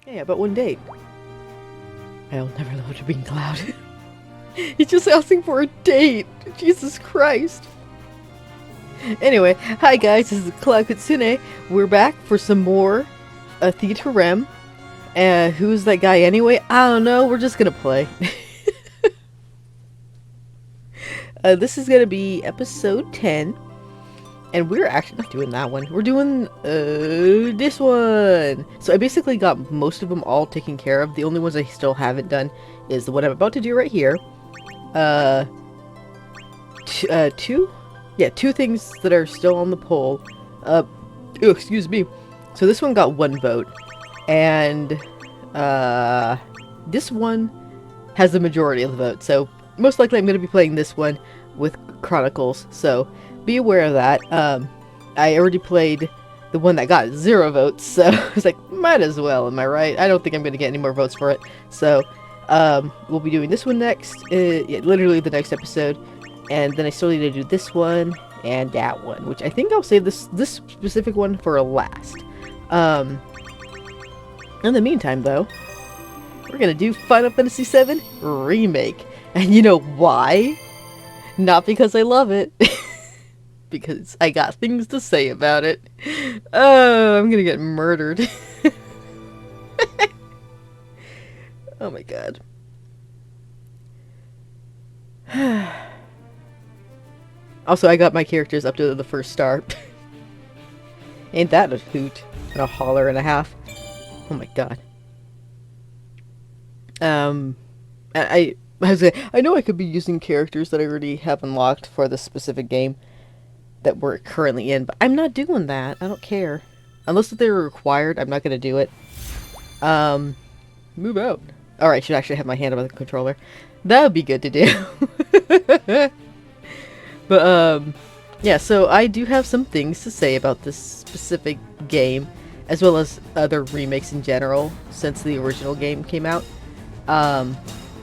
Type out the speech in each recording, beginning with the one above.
Yeah, but one date. I'll never know to be in Cloud. He's just asking for a date. Jesus Christ. Anyway, hi guys, this is Cloud Kitsune. We're back for some more Theatrhythm. Who's that guy anyway? I don't know, we're just gonna play. This is gonna be episode 10. And we're actually not doing that one. We're doing this one. So I basically got most of them all taken care of. The only ones I still haven't done is the one I'm about to do right here. Two? Yeah, two things that are still on the poll. Excuse me. So this one got 1 vote. And this one has the majority of the vote. So most likely I'm going to be playing this one with Chronicles. So be aware of that. I already played the one that got 0 votes, so I was like, might as well, am I right? I don't think I'm going to get any more votes for it. So, we'll be doing this one next, yeah, literally the next episode, and then I still need to do this one, and that one, which I think I'll save this specific one for last. In the meantime, though, we're going to do Final Fantasy VII Remake, and you know why? Not because I love it. Because I got things to say about it. Oh, I'm gonna get murdered. Oh my god. Also, I got my characters up to the 1st star. Ain't that a hoot and a holler and a half? Oh my god. I know I could be using characters that I already have unlocked for this specific game that we're currently in, but I'm not doing that. I don't care. Unless they're required, I'm not gonna do it. Move out. Alright, should actually have my hand on the controller. That would be good to do. But, yeah, so I do have some things to say about this specific game, as well as other remakes in general, since the original game came out.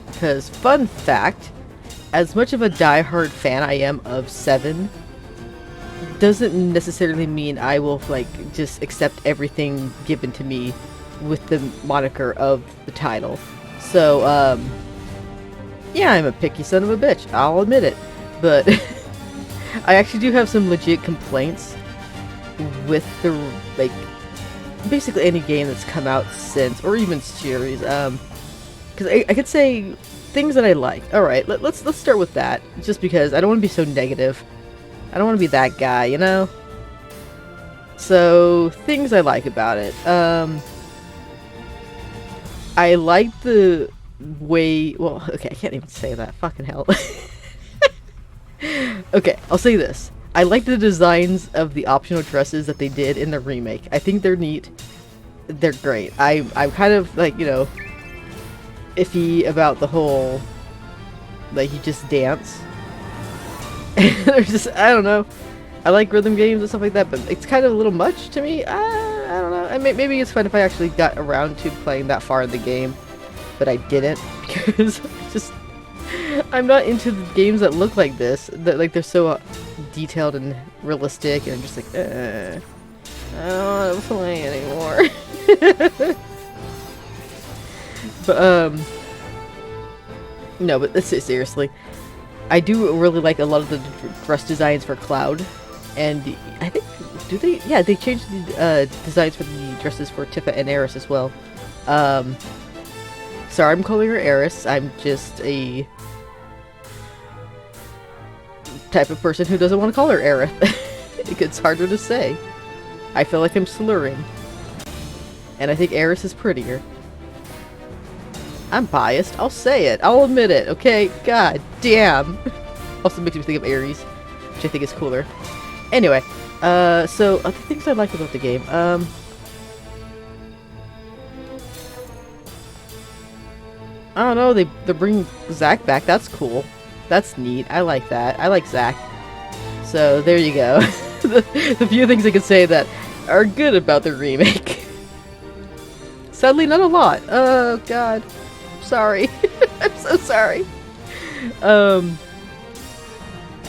Because, fun fact, as much of a die-hard fan I am of 7, doesn't necessarily mean I will, like, just accept everything given to me with the moniker of the title. So, yeah, I'm a picky son of a bitch, I'll admit it. But, I actually do have some legit complaints with the, like, basically any game that's come out since, or even series, because I could say things that I like. Alright, let's start with that, just because I don't want to be so negative. I don't want to be that guy, you know? So, things I like about it. I like the way... Well, okay, I can't even say that. Fucking hell. Okay, I'll say this. I like the designs of the optional dresses that they did in the remake. I think they're neat. They're great. I'm kind of, like, you know, iffy about the whole... Like, you just dance. There's just, I don't know. I like rhythm games and stuff like that, but it's kind of a little much to me. I don't know. Maybe it's fun if I actually got around to playing that far in the game, but I didn't because I'm not into the games that look like this. That, like, they're so detailed and realistic, and I'm just like, I don't want to play anymore. But no, but let's say seriously. I do really like a lot of the dress designs for Cloud, and I think, do they? Yeah, they changed the designs for the dresses for Tifa and Eris as well. Sorry, I'm calling her Eris. I'm just a type of person who doesn't want to call her Eris. It gets harder to say. I feel like I'm slurring, and I think Eris is prettier. I'm biased. I'll say it. I'll admit it. Okay? God damn. Also makes me think of Ares, which I think is cooler. Anyway, so other things I like about the game. I don't know. They're bringing Zack back. That's cool. That's neat. I like that. I like Zack. So there you go. the few things I can say that are good about the remake. Sadly, not a lot. Oh God. Sorry. I'm so sorry.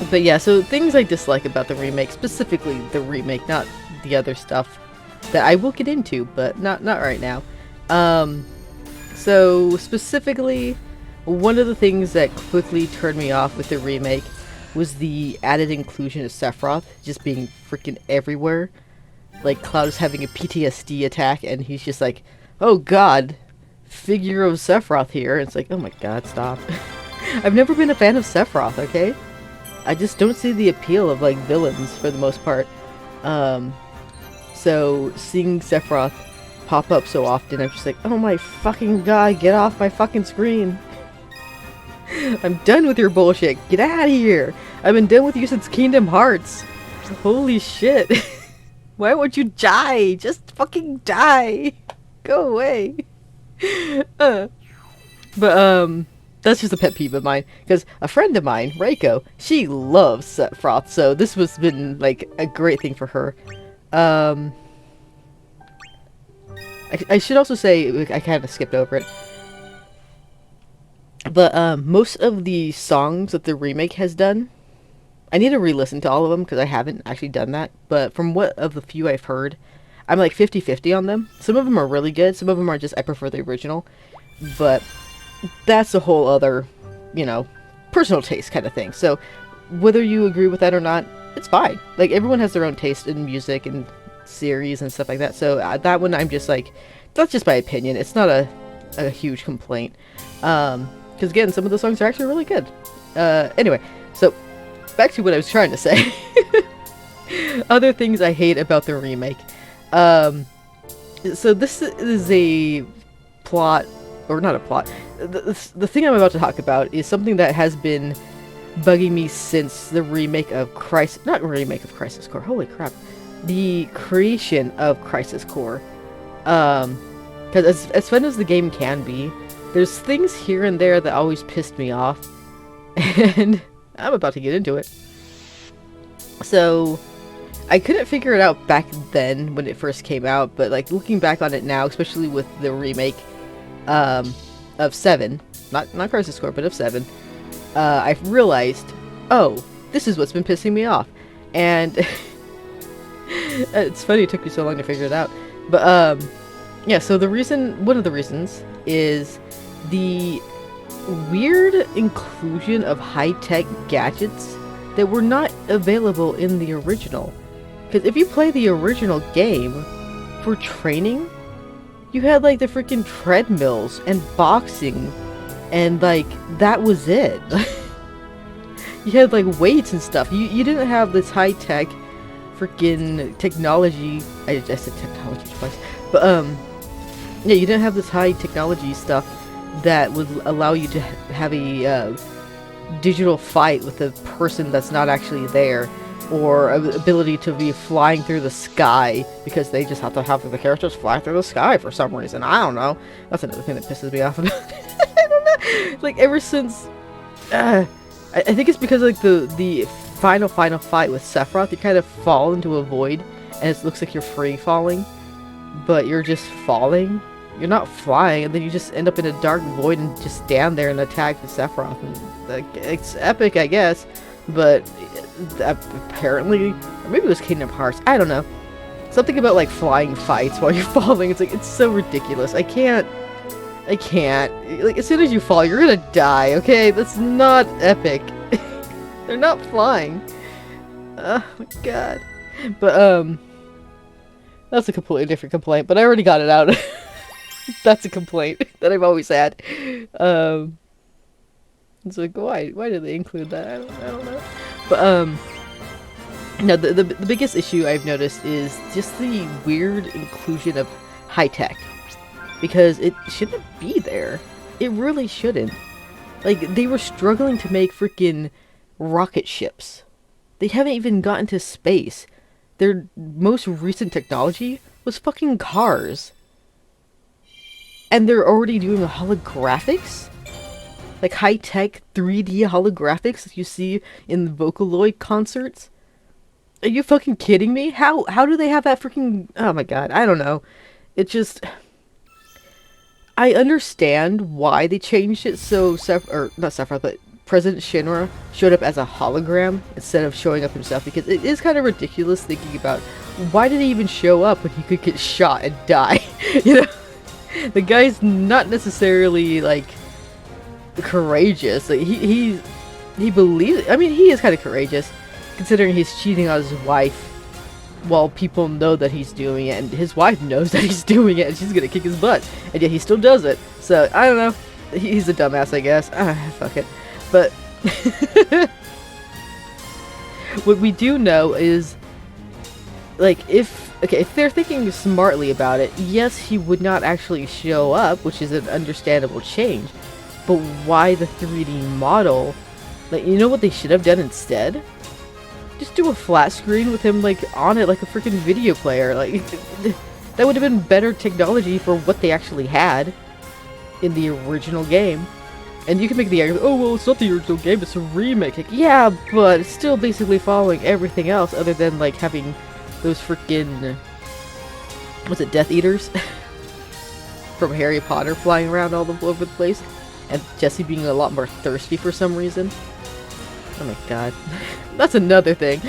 But yeah, so things I dislike about the remake, specifically the remake, not the other stuff that I will get into, but not right now. So specifically, one of the things that quickly turned me off with the remake was the added inclusion of Sephiroth just being freaking everywhere. Like, Cloud is having a PTSD attack, and he's just like, oh god, figure of Sephiroth here. And it's like, oh my god, stop. I've never been a fan of Sephiroth, okay? I just don't see the appeal of, like, villains for the most part. So, seeing Sephiroth pop up so often, I'm just like, oh my fucking god, get off my fucking screen. I'm done with your bullshit. Get out of here. I've been done with you since Kingdom Hearts. Holy shit. Why won't you die? Just fucking die. Go away. But that's just a pet peeve of mine. Because a friend of mine, Reiko, she loves Sephiroth, so this was been like a great thing for her. I should also say, I kind of skipped over it. But most of the songs that the remake has done, I need to re-listen to all of them because I haven't actually done that. But from what of the few I've heard, I'm like 50-50 on them. Some of them are really good. Some of them are just, I prefer the original. But that's a whole other, you know, personal taste kind of thing. So whether you agree with that or not, it's fine. Like, everyone has their own taste in music and series and stuff like that. So that one, I'm just like, that's just my opinion. It's not a huge complaint. Because again, some of the songs are actually really good. Anyway, so back to what I was trying to say. Other things I hate about the remake. So this is a plot, or not a plot. The thing I'm about to talk about is something that has been bugging me since the remake of not remake of Crisis Core. Holy crap. The creation of Crisis Core. Because as fun as the game can be, there's things here and there that always pissed me off, and I'm about to get into it. So, I couldn't figure it out back then when it first came out, but like looking back on it now, especially with the remake of 7, not Crisis Core, but of 7, I've realized, oh, this is what's been pissing me off, and it's funny it took me so long to figure it out, but yeah. So one of the reasons is the weird inclusion of high-tech gadgets that were not available in the original. Because if you play the original game, for training, you had like the freaking treadmills and boxing, and like, that was it. You had like weights and stuff. You didn't have this high-tech freaking technology. I said technology twice. But yeah, you didn't have this high technology stuff that would allow you to have a digital fight with a person that's not actually there, or ability to be flying through the sky, because they just have to have the characters fly through the sky for some reason. I don't know. That's another thing that pisses me off. I don't know. Like, ever since, I think it's because like the final fight with Sephiroth, you kind of fall into a void, and it looks like you're free falling, but you're just falling. You're not flying, and then you just end up in a dark void and just stand there and attack the Sephiroth. And, like, it's epic, I guess, but apparently, or maybe it was Kingdom Hearts, I don't know. Something about like flying fights while you're falling, it's like, it's so ridiculous. I can't. Like, as soon as you fall, you're gonna die, okay? That's not epic. They're not flying. Oh my god. But, that's a completely different complaint, but I already got it out. That's a complaint that I've always had. It's like, why did they include that? I don't know. But, no, the biggest issue I've noticed is just the weird inclusion of high-tech. Because it shouldn't be there. It really shouldn't. Like, they were struggling to make freaking rocket ships. They haven't even gotten to space. Their most recent technology was fucking cars. And they're already doing holographics? Like high-tech 3D holographics that you see in the Vocaloid concerts? Are you fucking kidding me? How do they have that freaking... Oh my god, I don't know. It just... I understand why they changed it so not Sephiroth, but President Shinra showed up as a hologram instead of showing up himself, because it is kind of ridiculous thinking about why did he even show up when he could get shot and die, you know? The guy's not necessarily like courageous. Like he believes. I mean, he is kind of courageous, considering he's cheating on his wife while people know that he's doing it, and his wife knows that he's doing it, and she's gonna kick his butt, and yet he still does it. So I don't know. He's a dumbass, I guess. Fuck it. But what we do know is, like, if they're thinking smartly about it, yes, he would not actually show up, which is an understandable change. But why the 3D model? Like, you know what they should have done instead? Just do a flat screen with him, like, on it like a freaking video player. Like, that would have been better technology for what they actually had in the original game. And you can make the argument, oh, well, it's not the original game, it's a remake. Like, yeah, but it's still basically following everything else other than, like, having those freaking, what's it, Death Eaters? From Harry Potter flying around all over the place. And Jessie being a lot more thirsty for some reason. Oh my god. That's another thing.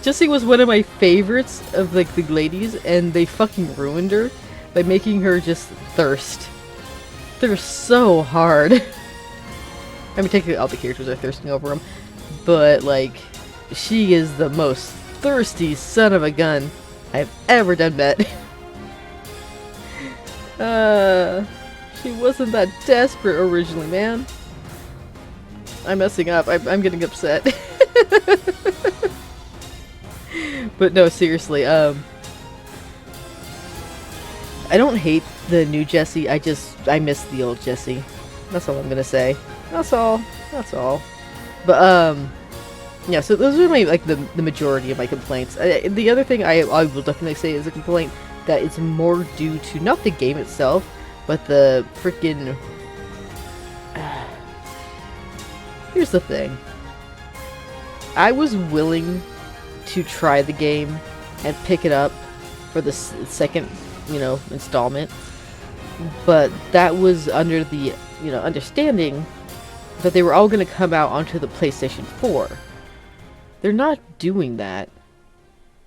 Jessie was one of my favorites of, like, the ladies, and they fucking ruined her by making her just thirst. They're so hard. I mean, technically all the characters are thirsting over them, but, like, she is the most thirsty son of a gun I've ever done met. She wasn't that desperate originally, man. I'm messing up. I'm getting upset. But no, seriously, I don't hate the new Jessie, I miss the old Jessie. That's all I'm gonna say. That's all. But, yeah, so those are my, like, the majority of my complaints. The other thing I will definitely say is a complaint that is more due to not the game itself, but the freaking... Here's the thing. I was willing to try the game and pick it up for the second, you know, installment, but that was under the, you know, understanding that they were all going to come out onto the PlayStation 4. They're not doing that.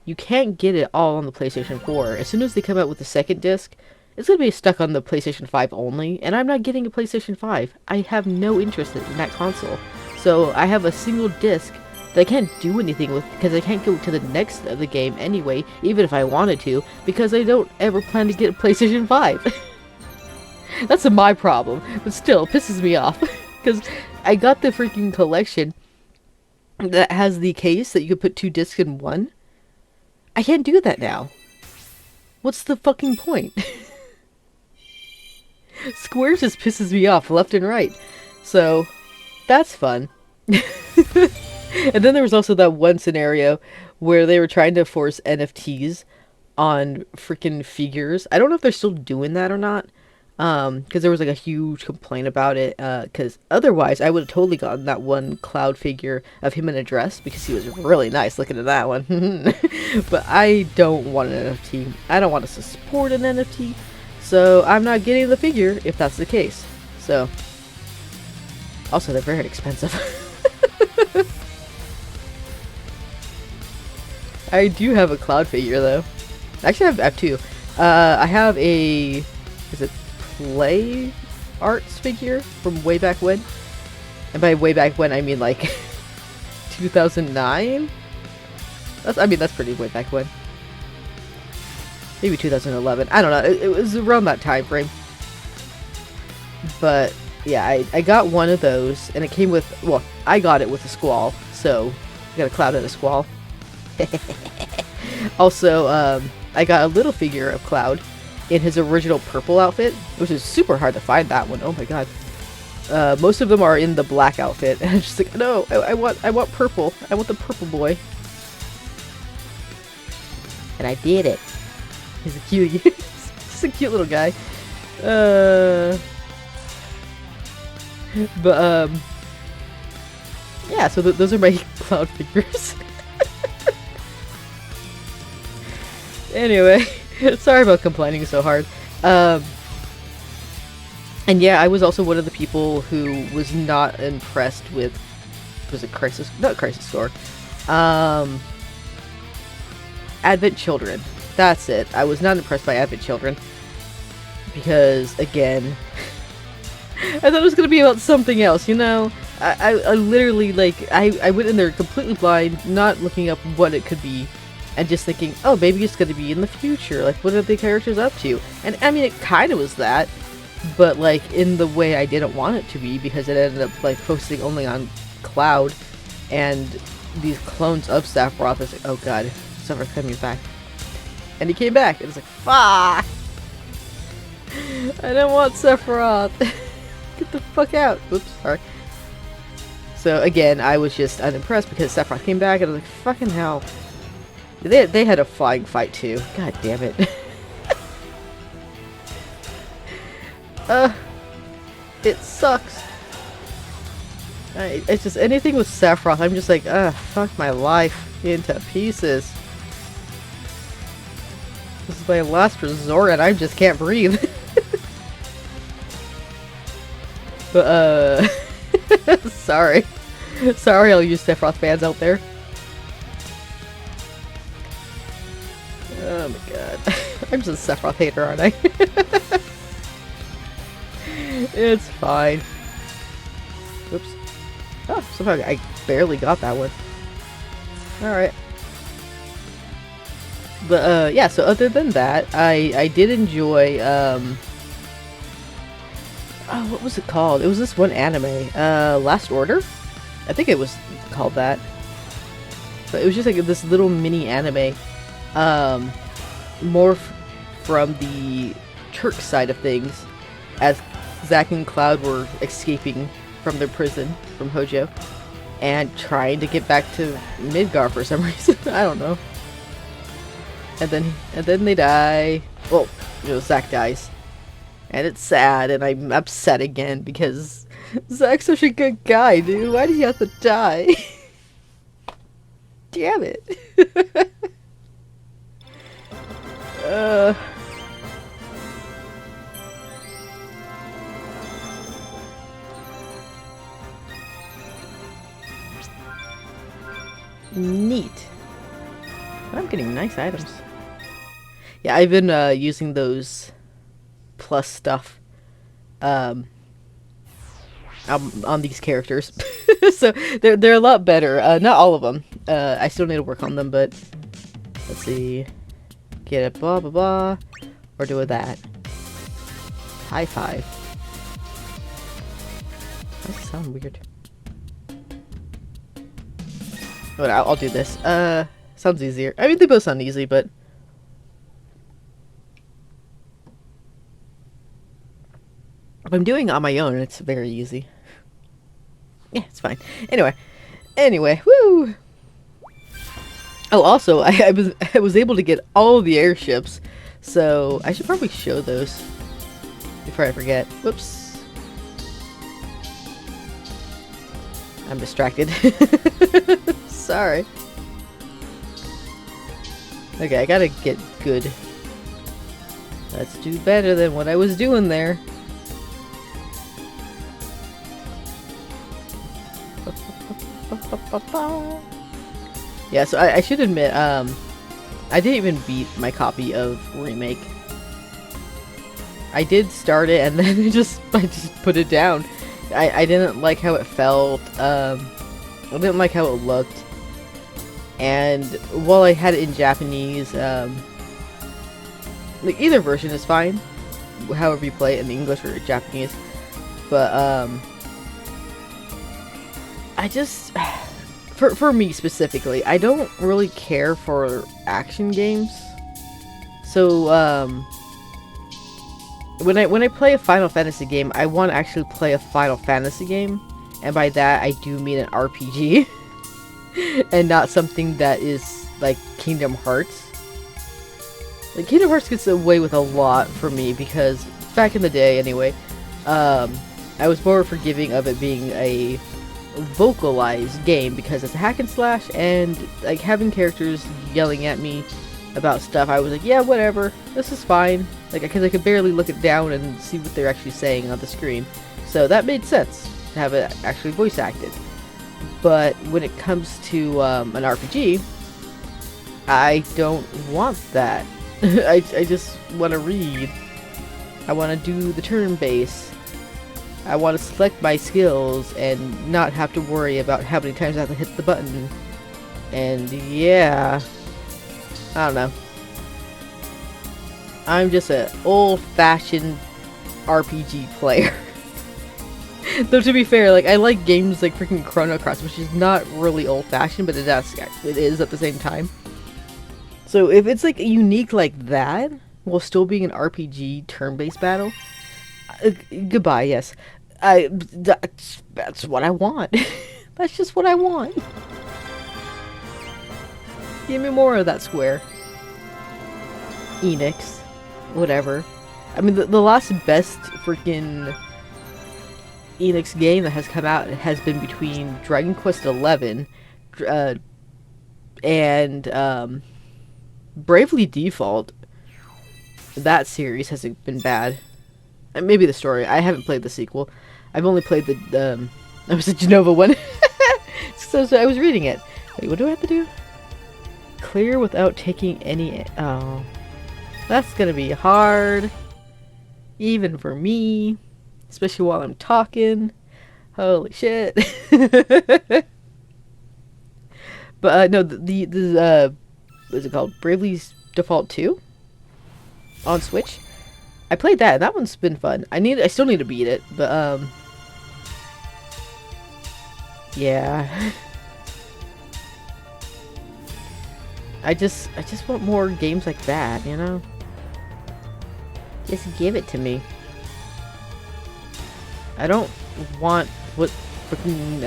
You can't get it all on the PlayStation 4. As soon as they come out with the second disc, it's going to be stuck on the PlayStation 5 only, and I'm not getting a PlayStation 5. I have no interest in that console. So I have a single disc that I can't do anything with because I can't go to the next of the game anyway, even if I wanted to, because I don't ever plan to get a PlayStation 5. That's my problem, but still, it pisses me off. Because I got the freaking collection that has the case that you could put 2 discs in one. I can't do that now. What's the fucking point? Square just pisses me off left and right. So, that's fun. And then there was also that one scenario where they were trying to force NFTs on freaking figures. I don't know if they're still doing that or not. Because there was, like, a huge complaint about it, because otherwise I would have totally gotten that one Cloud figure of him in a dress, because he was really nice looking at that one. But I don't want an NFT. I don't want to support an NFT, so I'm not getting the figure if that's the case. So, also, they're very expensive. I do have a Cloud figure, though. Actually, I have 2. I have a... Is it Play Arts figure from way back when? And by way back when, I mean, like, 2009? That's pretty way back when. Maybe 2011. I don't know. It was around that time frame. But, yeah, I got one of those, and it came with... Well, I got it with a Squall, so I got a Cloud and a Squall. Also, I got a little figure of Cloud in his original purple outfit, which is super hard to find that one. Oh my god. Most of them are in the black outfit, and I'm just like, no, I want purple. I want the purple boy. And I did it. He's a cute, he's a cute little guy. But yeah. So those are my Cloud figures. Anyway. Sorry about complaining so hard. And yeah, I was also one of the people who was not impressed with... Was it Crisis? Not Crisis Core. Advent Children. That's it. I was not impressed by Advent Children. because, again, I thought it was gonna be about something else, you know? I literally, like, I went in there completely blind, not looking up what it could be, and just thinking, oh, maybe it's gonna be in the future, like, what are the characters up to? And, I mean, it kinda was that, but, like, in the way I didn't want it to be, because it ended up, like, focusing only on Cloud, and these clones of Sephiroth. It's like, oh god, Sephiroth coming back. And he came back, and it's like, fuck! I don't want Sephiroth! Get the fuck out! Oops, sorry. So again, I was just unimpressed because Sephiroth came back, and I was like, fucking hell. They had a flying fight too. God damn it. It sucks. It's just anything with Sephiroth, I'm just like, fuck my life into pieces. This is my last resort and I just can't breathe. But, sorry. Sorry all you Sephiroth fans out there. Oh my god. I'm just a Sephiroth hater, aren't I? It's fine. Oops. Oh, somehow I barely got that one. Alright. But, yeah, so other than that, I did enjoy, oh, what was it called? It was this one anime, Last Order? I think it was called that. But it was just like this little mini anime, more from the Turk side of things, as Zack and Cloud were escaping from their prison from Hojo and trying to get back to Midgar for some reason. I don't know. And then they die. Well, you know, Zack dies. And it's sad, and I'm upset again because Zack's such a good guy, dude. Why did he have to die? Damn it. Neat. I'm getting nice items. Yeah, I've been using those plus stuff on these characters. So they're a lot better. Not all of them. I still need to work on them, but let's see. Get a blah blah blah, or do that. High five. That sounds weird. But I'll do this. Sounds easier. I mean, they both sound easy, but if I'm doing it on my own, it's very easy. Yeah, it's fine. Anyway, woo! Oh, also, I was able to get all the airships, so I should probably show those before I forget. Whoops. I'm distracted. Sorry. Okay, I gotta get good. Let's do better than what I was doing there. Yeah, so I should admit, I didn't even beat my copy of Remake. I did start it and then I just put it down. I didn't like how it felt, I didn't like how it looked. And while I had it in Japanese, like either version is fine, however you play it, in English or Japanese. But I just, for me specifically, I don't really care for action games. So when I play a Final Fantasy game, I want to actually play a Final Fantasy game, and by that I do mean an RPG. And not something that is like Kingdom Hearts. Like Kingdom Hearts gets away with a lot for me because back in the day anyway, I was more forgiving of it being a vocalized game because it's a hack and slash, and like having characters yelling at me about stuff, I was like, yeah, whatever, this is fine. Like, because I could barely look it down and see what they're actually saying on the screen. So that made sense to have it actually voice acted. But when it comes to an RPG, I don't want that. I just want to read. I want to do the turn base. I want to select my skills and not have to worry about how many times I have to hit the button. And yeah, I don't know. I'm just an old-fashioned RPG player. Though to be fair, like I like games like freaking Chrono Cross, which is not really old-fashioned, but it is at the same time. So if it's like unique like that, while still being an RPG turn-based battle, goodbye. Yes, that's what I want. That's just what I want. Give me more of that Square. Enix. Whatever. I mean, the last best freaking Enix game that has come out has been between Dragon Quest XI and Bravely Default. That series hasn't been bad. And maybe the story. I haven't played the sequel. I've only played the I was a Genova one. so I was reading it. Wait, what do I have to do? Clear without taking any... Oh. That's gonna be hard. Even for me. Especially while I'm talking. Holy shit. But no, the what's it called? Bravely Default 2? On Switch? I played that, and that one's been fun. I still need to beat it, but yeah. I just want more games like that, you know? Just give it to me. I don't want what freaking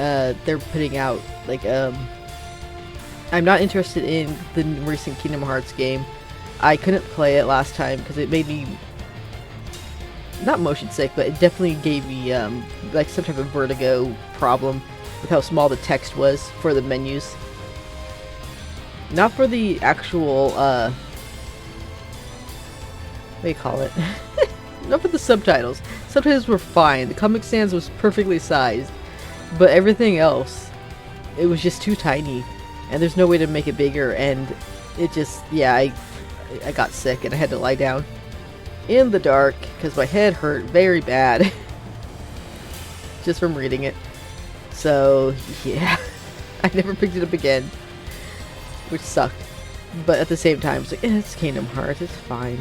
they're putting out. Like, I'm not interested in the recent Kingdom Hearts game. I couldn't play it last time because it made me not motion sick, but it definitely gave me like some type of vertigo problem with how small the text was for the menus. Not for the actual, what do you call it? Not for the subtitles. Subtitles were fine. The Comic Sans was perfectly sized. But everything else, it was just too tiny. And there's no way to make it bigger. And it just, yeah, I got sick and I had to lie down in the dark because my head hurt very bad. Just from reading it. So, yeah. I never picked it up again. Which sucked. But at the same time, it's like, it's Kingdom Hearts, it's fine.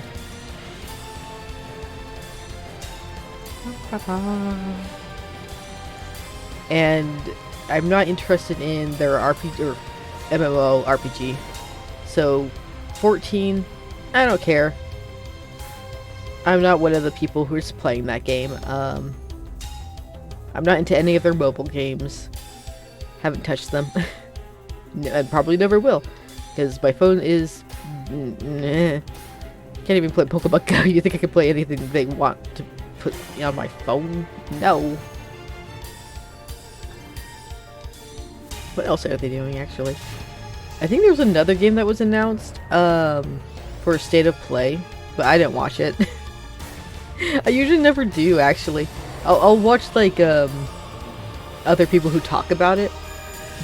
And I'm not interested in their RPG or MMO RPG. So 14, I don't care. I'm not one of the people who's playing that game. I'm not into any of their mobile games. Haven't touched them. I probably never will. Because my phone is... Can't even play Pokemon Go. You think I can play anything they want to put on my phone? No. What else are they doing, actually? I think there was another game that was announced for State of Play, but I didn't watch it. I usually never do, actually. I'll watch, like, other people who talk about it,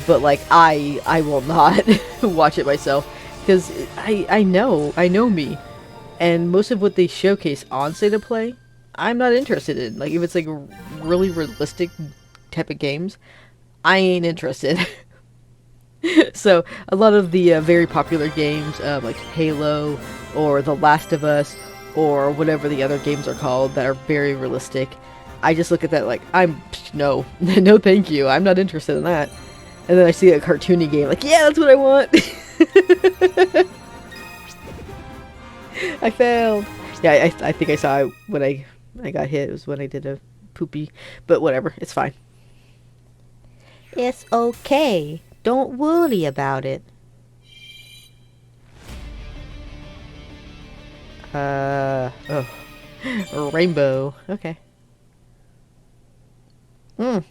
but, like, I will not watch it myself, because I know me, and most of what they showcase on State of Play, I'm not interested in. Like, if it's, like, really realistic type of games, I ain't interested. So, a lot of the very popular games, like Halo, or The Last of Us, or whatever the other games are called that are very realistic, I just look at that like, no, no thank you, I'm not interested in that. And then I see a cartoony game, like, yeah, that's what I want! I failed! Yeah, I think I saw it when I got hit, it was when I did a poopy, but whatever, it's fine. It's okay. Don't worry about it. Oh. Rainbow. Okay. I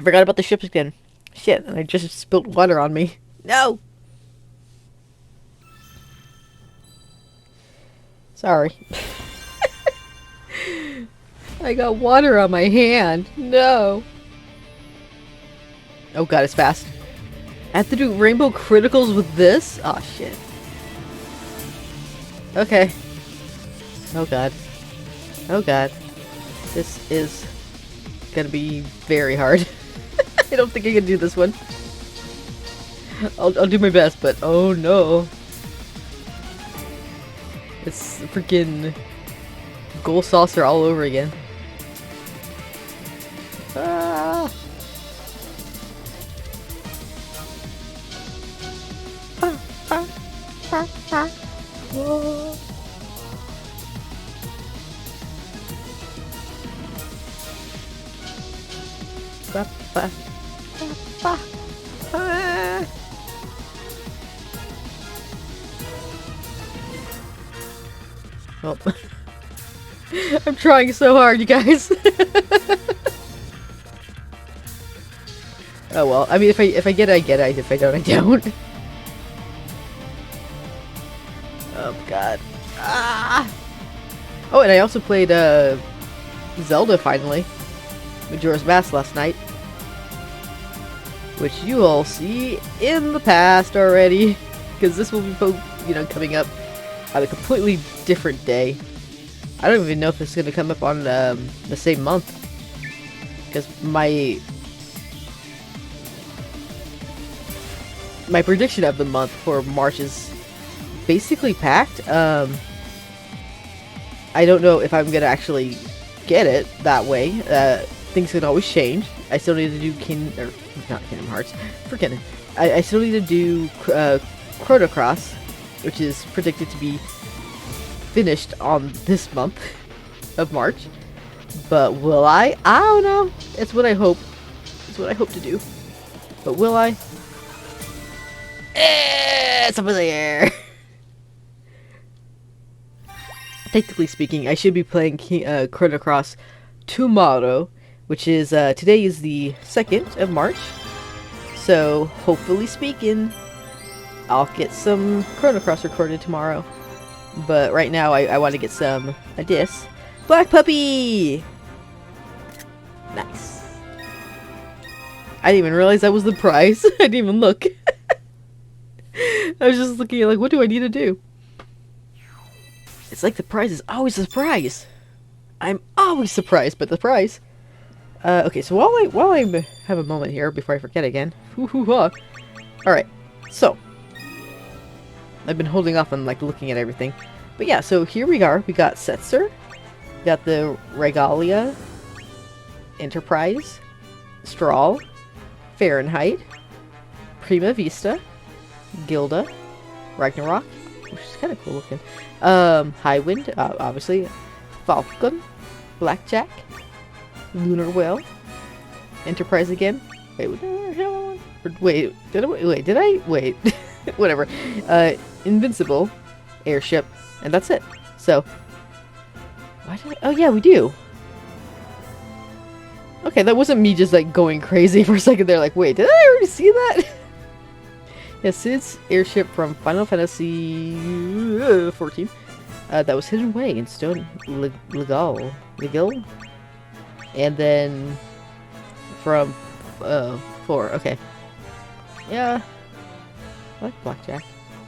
forgot about the ships again. Shit, and I just spilled water on me. No! Sorry. I got water on my hand. No! Oh god, it's fast. I have to do rainbow criticals with this? Oh shit. Okay. Oh god. Oh god. This is gonna be very hard. I don't think I can do this one. I'll do my best, but oh no. It's freaking goal saucer all over again. Ah. Whoa. Ba, ba, ba, ba. Ah. Oh. I'm trying so hard, you guys. Oh well, I mean, if I get it, I get it. If I don't, I don't. Oh god. Ah! Oh, and I also played Zelda finally, Majora's Mask last night, which you all see in the past already, because this will be, you know, coming up on a completely different day. I don't even know if it's going to come up on the same month, because my prediction of the month for March is basically packed. I don't know if I'm gonna actually get it that way. Things can always change. I still need to do not Kingdom Hearts. Freaking! I still need to do Chrono Cross, which is predicted to be finished on this month of March. But will I? I don't know. It's what I hope. It's what I hope to do. But will I? It's up in the air. Technically speaking, I should be playing Chrono Cross tomorrow, which is, today is the 2nd of March. So, hopefully speaking, I'll get some Chrono Cross recorded tomorrow. But right now, I want to get some of this. Black Puppy! Nice. I didn't even realize that was the prize. I didn't even look. I was just looking at, like, what do I need to do? It's like the prize is always a surprise. I'm always surprised by the prize. Okay, so while I have a moment here before I forget again. Alright, so I've been holding off on, like, looking at everything. But yeah, so here we are. We got Setzer. We got the Regalia. Enterprise. Strahl. Fahrenheit. Prima Vista. Gilda. Ragnarok, which is kind of cool looking. Highwind, obviously. Falcon. Blackjack. Lunar Whale. Enterprise again. Wait, did I? Wait. Whatever. Invincible. Airship. And that's it. So. Oh yeah, we do. Okay, that wasn't me just, like, going crazy for a second there. Like, wait, did I already see that? Yeah, Cid's airship from Final Fantasy XIV. That was hidden away in Stone Legal. And then from 4. Okay. Yeah. I like Blackjack.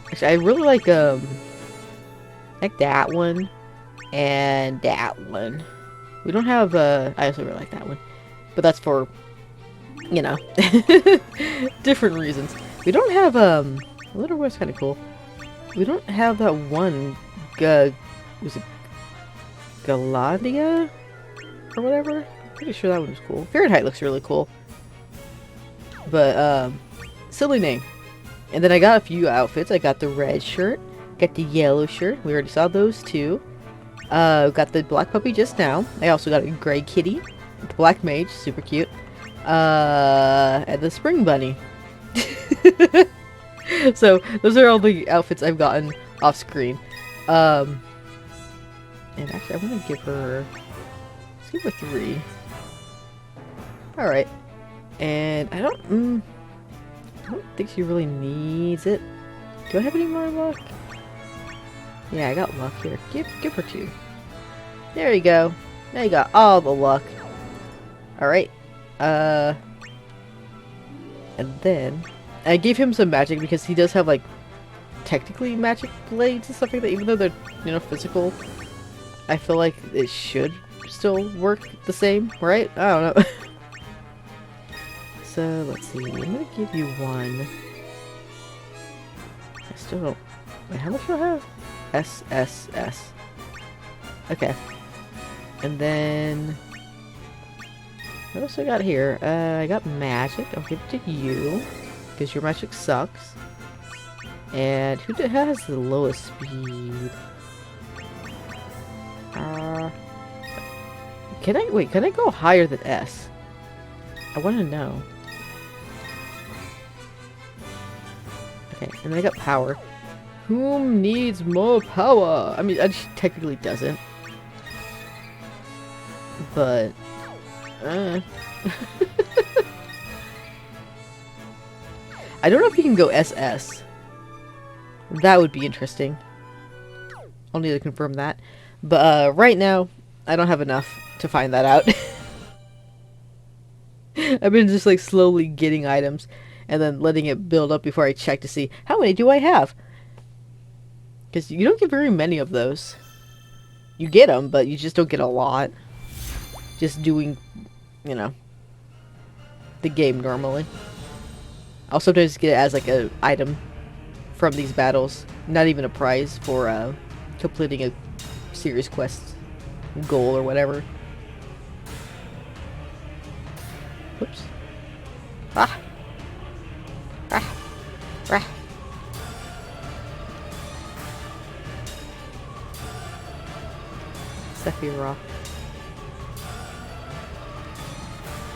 Actually, I really like that one and that one. We don't have I also really like that one. But that's for, you know, different reasons. We don't have, Little West kind of cool. We don't have that one, was it Galadia? Or whatever? I'm pretty sure that one was cool. Fahrenheit looks really cool. But, silly name. And then I got a few outfits. I got the red shirt, got the yellow shirt. We already saw those two. Got the black puppy just now. I also got a gray kitty, the black mage, super cute. And the spring bunny. So those are all the outfits I've gotten off screen. And actually I want to give her, let's give her 3. Alright. And I don't think she really needs it. Do I have any more luck? Yeah, I got luck here. Give her 2. There you go. Now you got all the luck. Alright. And then I gave him some magic because he does have, like, technically magic blades and stuff like that, even though they're, you know, physical. I feel like it should still work the same, right? I don't know. So, let's see. I'm gonna give you one. I still don't... Wait, how much do I have? SSS. Okay. And then... What else I got here? I got magic. I'll give it to you. Because your magic sucks. And who has the lowest speed? Can I go higher than S? I want to know. Okay, and I got power. Whom needs more power? I mean, it technically doesn't. But... I don't know if you can go SS. That would be interesting. I'll need to confirm that. But right now, I don't have enough to find that out. I've been just like slowly getting items and then letting it build up before I check to see how many do I have. Because you don't get very many of those. You get them, but you just don't get a lot. Just doing, you know, the game normally. I'll sometimes get it as like an item from these battles. Not even a prize for completing a serious quest goal or whatever. Whoops. Ah! Ah! Ah! Sephiroth.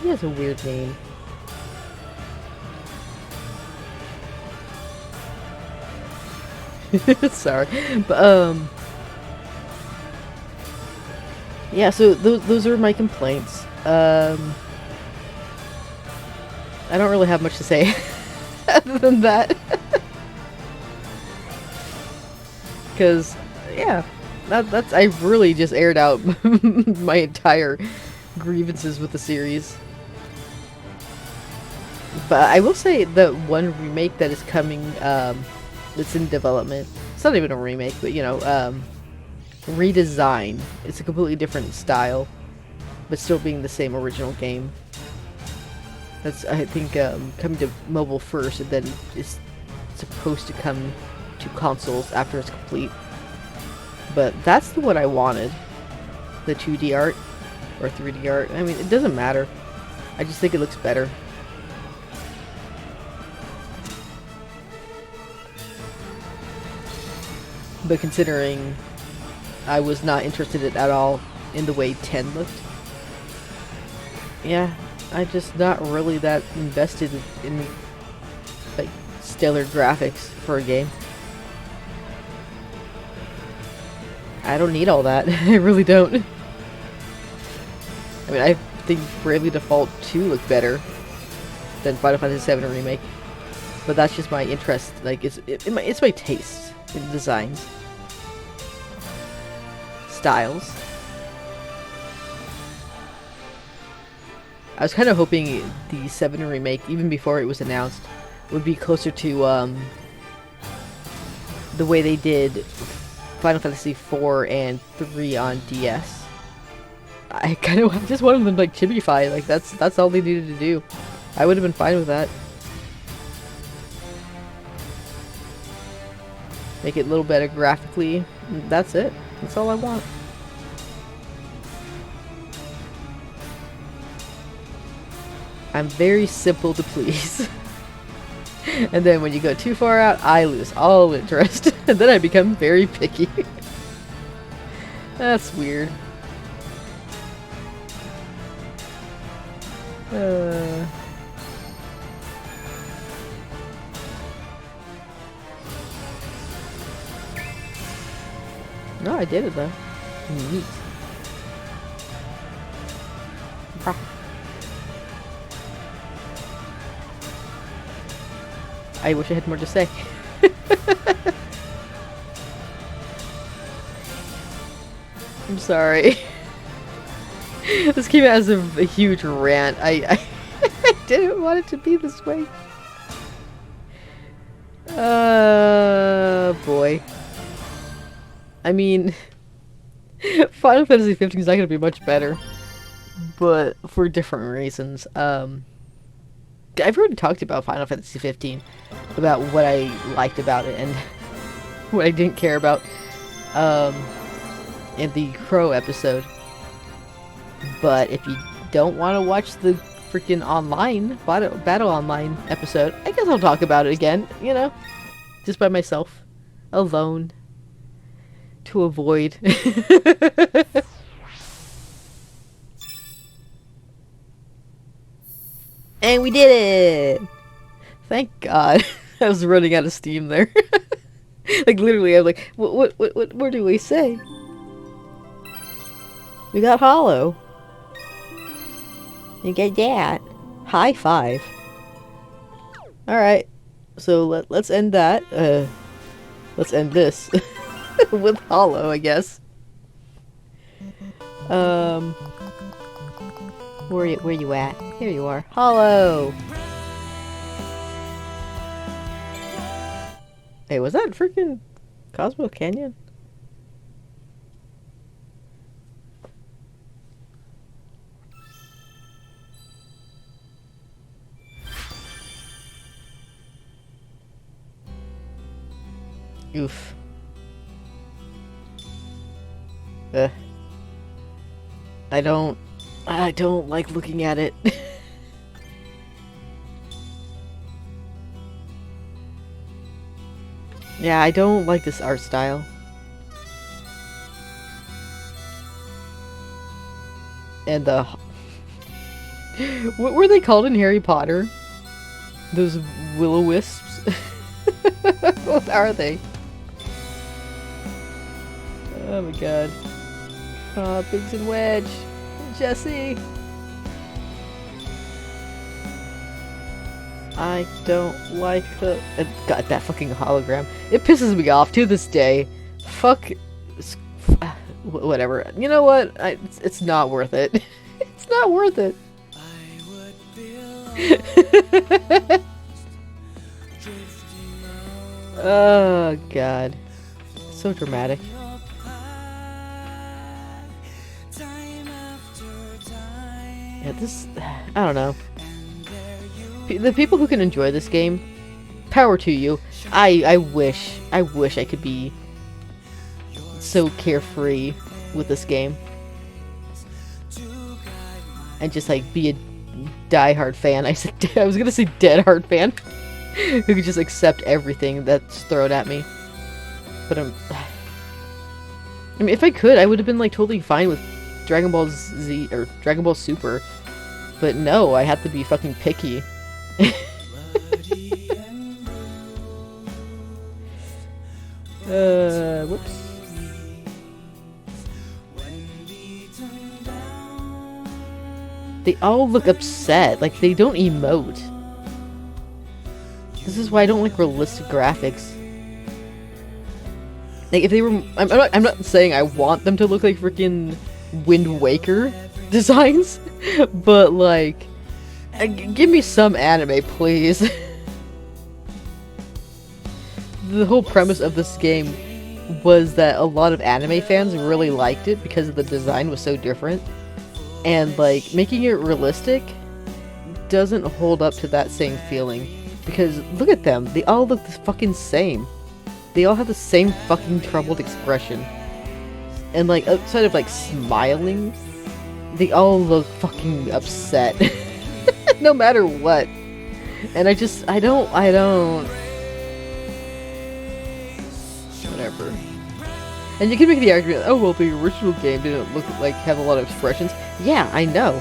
He has a weird name. Sorry, but yeah. So those are my complaints. I don't really have much to say other than that, because yeah, that's I really just aired out my entire grievances with the series. But I will say that one remake that is coming, that's in development. It's not even a remake, but you know, redesign. It's a completely different style, but still being the same original game. That's, I think, coming to mobile first, and then it's supposed to come to consoles after it's complete. But that's the one I wanted. The 2D art, or 3D art. I mean, it doesn't matter. I just think it looks better. But considering I was not interested at all in the way 10 looked, yeah, I'm just not really that invested in like stellar graphics for a game. I don't need all that. I really don't. I mean, I think Bravely Default 2 looked better than Final Fantasy VII Remake, but that's just my interest. Like, it's my taste in designs, styles. I was kind of hoping the 7 Remake, even before it was announced, would be closer to the way they did Final Fantasy 4 and 3 on DS. I kind of just wanted them to, like, chibify. Like, that's all they needed to do. I would have been fine with that. Make it a little better graphically. That's it. That's all I want. I'm very simple to please. And then when you go too far out, I lose all interest. And then I become very picky. That's weird. No, I did it though. Neat. I wish I had more to say. I'm sorry. This came out as a huge rant. I didn't want it to be this way. Boy. I mean, Final Fantasy 15 is not gonna be much better, but for different reasons. I've already talked about Final Fantasy 15, about what I liked about it and what I didn't care about, in the Crow episode. But if you don't want to watch the freaking online, battle online episode, I guess I'll talk about it again, you know? Just by myself. Alone. To avoid. And we did it! Thank God. I was running out of steam there. Like, literally, I'm like, what do we say? We got Hollow. You get that. High five. Alright. So, let's end that. Let's end this. With Hollow, I guess. Where you at? Here you are. Hollow! Hey, was that freaking Cosmo Canyon? Oof. I don't like looking at it. Yeah, I don't like this art style. And what were they called in Harry Potter? Those will-o-wisps? What are they? Oh my god. Oh, Biggs and Wedge. Jesse. I don't like the... God, that fucking hologram. It pisses me off to this day. Fuck... Whatever. You know what? It's not worth it. It's not worth it. Oh, God. So dramatic. Yeah, this... I don't know. The people who can enjoy this game, power to you. I wish I could be so carefree with this game. And just, like, be a die-hard fan. I was gonna say dead-hard fan. Who could just accept everything that's thrown at me. But I mean, if I could, I would have been, like, totally fine with Dragon Ball Z, or Dragon Ball Super. But no, I have to be fucking picky. Whoops. They all look upset, like they don't emote. This is why I don't like realistic graphics. Like if they were, I'm not saying I want them to look like freaking Wind Waker designs, but like, give me some anime, please. The whole premise of this game was that a lot of anime fans really liked it because the design was so different. And like, making it realistic doesn't hold up to that same feeling. Because look at them, they all look the fucking same. They all have the same fucking troubled expression. And like, outside of like smiling, they all look fucking upset. No matter what. And I don't... Whatever. And you can make the argument, oh well, the original game didn't look like have a lot of expressions. Yeah, I know.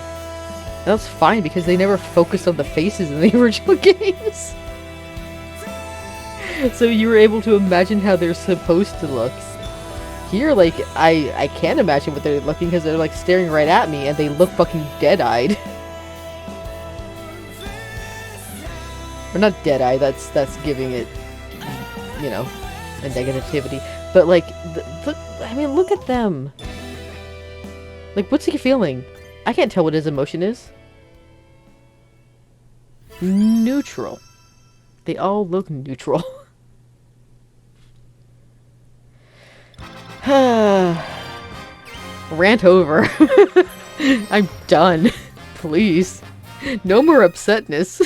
That's fine because they never focused on the faces in the original games. So you were able to imagine how they're supposed to look. Here, like, I can't imagine what they're looking because they're like staring right at me and they look fucking dead-eyed. Or not dead-eyed, that's giving it, you know, a negativity. But like, I mean, look at them. Like, what's he feeling? I can't tell what his emotion is. Neutral. They all look neutral. Rant over. I'm done. Please. No more upsetness.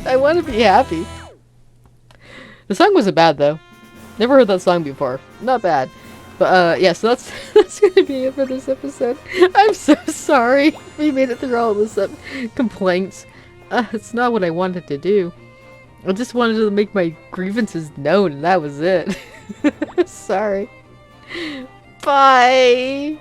I want to be happy. The song wasn't bad though. Never heard that song before. Not bad. But yeah, so that's gonna be it for this episode. I'm so sorry we made it through all this complaints. It's not what I wanted to do. I just wanted to make my grievances known, and that was it. Sorry. Bye!